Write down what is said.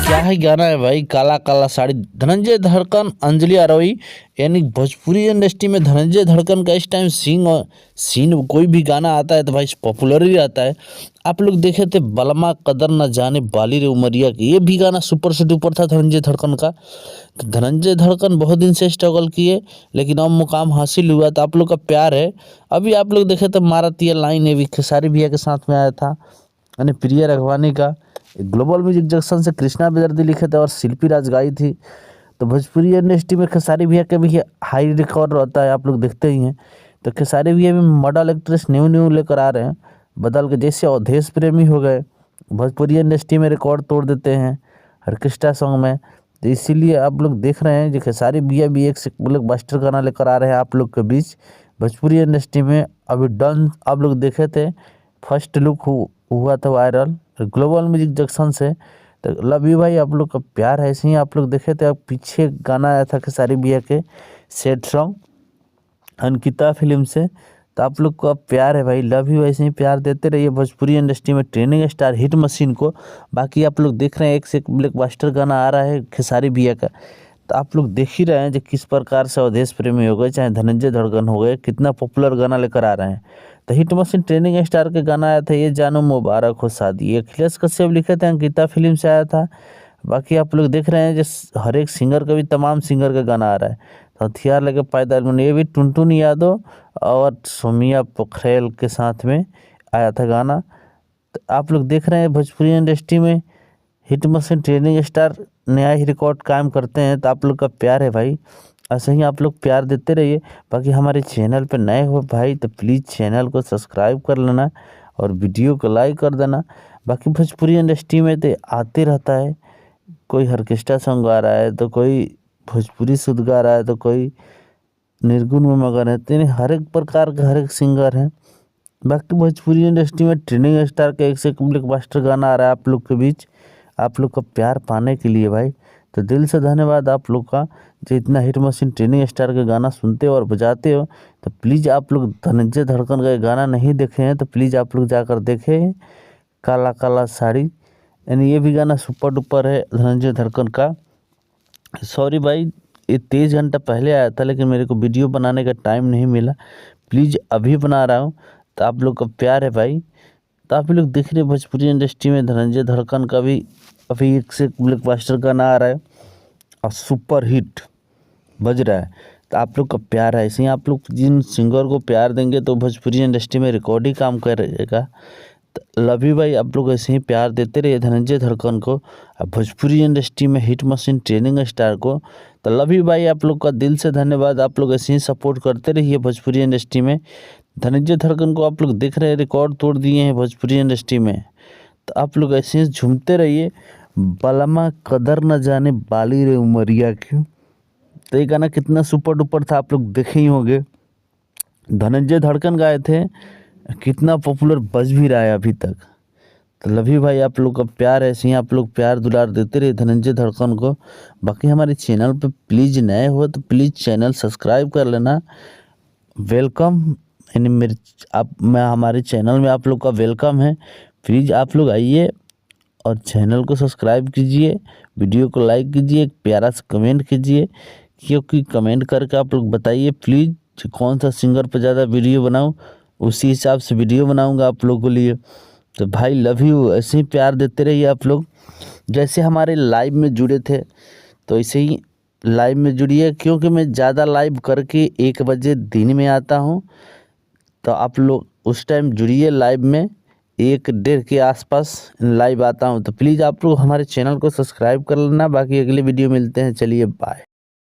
क्या है गाना है भाई, काला काला साड़ी। धनंजय धड़कन, अंजलि आरोही, यानी भोजपुरी इंडस्ट्री में धनंजय धड़कन का इस टाइम सीन कोई भी गाना आता है तो भाई पॉपुलर ही रहता है। आप लोग देखे थे बलमा कदर न जाने बाली रे उमरिया की, ये भी गाना सुपर से डुपर था धनंजय धड़कन का। तो धनंजय धड़कन बहुत दिन से स्ट्रगल किए लेकिन अब मुकाम हासिल हुआ, तो आप लोग का प्यार है। अभी आप लोग देखे तो मारतीय लाइन है भी खेसारी भैया के साथ में आया था, यानी प्रिया रघवानी का। ग्लोबल म्यूजिक जंक्शन से कृष्णा बेदर्दी लिखे थे और शिल्पी राज गाई थी। तो भोजपुरी इंडस्ट्री में खेसारी भैया का भी हाई रिकॉर्ड रहता है, आप लोग देखते ही हैं। तो खेसारी भैया भी मॉडल एक्ट्रेस न्यू लेकर आ रहे हैं बदल के, जैसे अवधेश प्रेमी हो गए भोजपुरी इंडस्ट्री में रिकॉर्ड तोड़ देते हैं ऑर्केस्ट्रा सॉन्ग में। तो इसीलिए आप लोग देख रहे हैं जो खेसारी भैया भी एक से ब्लॉकबस्टर गाना लेकर आ रहे हैं आप लोग के बीच भोजपुरी इंडस्ट्री में। अभी डन आप लोग देखे थे, फर्स्ट लुक हुआ था वायरल ग्लोबल म्यूजिक जंक्शन से। तो लव यू भाई, आप लोग का प्यार है। ऐसे ही आप लोग देखे थे, अब पीछे गाना आया था खेसारी भैया के सैड सॉन्ग अंकिता फिल्म से। तो आप लोग का प्यार है भाई, लव यू। ऐसे ही प्यार देते रहिए भोजपुरी इंडस्ट्री में ट्रेंडिंग स्टार हिट मशीन को। बाकी आप लोग देख रहे हैं एक से एक ब्लॉकबस्टर गाना आ रहा है खेसारी भैया का। तो आप लोग देख ही रहे हैं जो किस प्रकार से अवधेश प्रेमी हो गए चाहे धनंजय धड़कन हो गए, कितना पॉपुलर गाना लेकर आ रहे हैं। तो हिट मशीन ट्रेंडिंग स्टार के गाना आया था ये जानू मुबारक हो शादी, अखिलेश कश्यप लिखे थे, अंकिता फिल्म से आया था। बाकी आप लोग देख रहे हैं जो हर एक सिंगर का भी तमाम सिंगर का गाना आ रहा है। तो हथियार लेके पैदल में ये भी टुनटुन यादव और सोमिया पोखरेल के साथ में आया था गाना। तो आप लोग देख रहे हैं भोजपुरी इंडस्ट्री में हिट मशीन ट्रेंडिंग स्टार नया ही रिकॉर्ड कायम करते हैं। तो आप लोग का प्यार है भाई, ऐसे ही आप लोग प्यार देते रहिए। बाकी हमारे चैनल पे नए हो भाई तो प्लीज़ चैनल को सब्सक्राइब कर लेना और वीडियो को लाइक कर देना। बाकी भोजपुरी इंडस्ट्री में तो आते रहता है, कोई ऑर्केस्ट्रा सॉन्ग गा रहा है तो कोई भोजपुरी शुद्ध गा रहा है तो कोई निर्गुण में मगन है, तो हर एक प्रकार का हर एक सिंगर है। बाकी भोजपुरी इंडस्ट्री में ट्रेंडिंग स्टार का एक से एक ब्लॉकबस्टर गाना आ रहा है आप लोग के बीच, आप लोग का प्यार पाने के लिए भाई। तो दिल से धन्यवाद आप लोग का जो इतना हिट मशीन ट्रेंडिंग स्टार का गाना सुनते हो और बजाते हो। तो प्लीज़ आप लोग धनंजय धड़कन का गाना नहीं देखे हैं तो प्लीज़ आप लोग जाकर देखें काला काला साड़ी, यानी ये भी गाना सुपर डुपर है धनंजय धड़कन का। सॉरी भाई, ये 23 घंटा पहले आया था लेकिन मेरे को वीडियो बनाने का टाइम नहीं मिला, प्लीज़ अभी बना रहा हूँ। तो आप लोग का प्यार है भाई। तो आप लोग देख रहे हैं भोजपुरी इंडस्ट्री में धनंजय धड़कन का भी अभी एक से ब्लॉकबस्टर गाना आ रहा है और सुपर हिट बज रहा है। तो आप लोग का प्यार है, ऐसे ही आप लोग जिन सिंगर को प्यार देंगे तो भोजपुरी इंडस्ट्री में रिकॉर्ड ही काम करेगा। तो लव यू भाई, आप लोग ऐसे ही प्यार देते रहिए धनंजय धड़कन को और भोजपुरी इंडस्ट्री में हिट मशीन ट्रेंडिंग स्टार को। तो लव यू भाई, आप लोग का दिल से धन्यवाद। आप लोग ऐसे ही सपोर्ट करते रहिए भोजपुरी इंडस्ट्री में। धनंजय धड़कन को आप लोग देख रहे हैं रिकॉर्ड तोड़ दिए हैं भोजपुरी इंडस्ट्री में। तो आप लोग ऐसे ही झूमते रहिए, बलमा कदर न जाने बाली रे उमरिया की। तो ये गाना कितना सुपर डुपर था आप लोग देखे ही होंगे, धनंजय धड़कन गाए थे, कितना पॉपुलर बज भी रहा है अभी तक। तो लव यू भाई, आप लोग का प्यार है, ऐसे ही आप लोग प्यार दुलार देते रहे धनंजय धड़कन को। बाकी हमारे चैनल पे प्लीज़ नए हो तो प्लीज़ चैनल सब्सक्राइब कर लेना। वेलकम, यानी मैं हमारे चैनल में आप लोग का वेलकम है। प्लीज़ आप लोग आइए और चैनल को सब्सक्राइब कीजिए, वीडियो को लाइक कीजिए, एक प्यारा सा कमेंट कीजिए, क्योंकि कमेंट करके आप लोग बताइए प्लीज़ कौन सा सिंगर पर ज़्यादा वीडियो बनाऊं, उसी हिसाब से वीडियो बनाऊंगा आप लोगों के लिए। तो भाई लव यू, ऐसे ही प्यार देते रहिए आप लोग। जैसे हमारे लाइव में जुड़े थे तो ऐसे ही लाइव में जुड़िए, क्योंकि मैं ज़्यादा लाइव करके 1 बजे दिन में आता हूँ। तो आप लोग उस टाइम जुड़िए लाइव में, 1-1:30 के आसपास लाइव आता हूँ। तो प्लीज़ आप लोग हमारे चैनल को सब्सक्राइब कर लेना। बाकी अगले वीडियो मिलते हैं, चलिए बाय।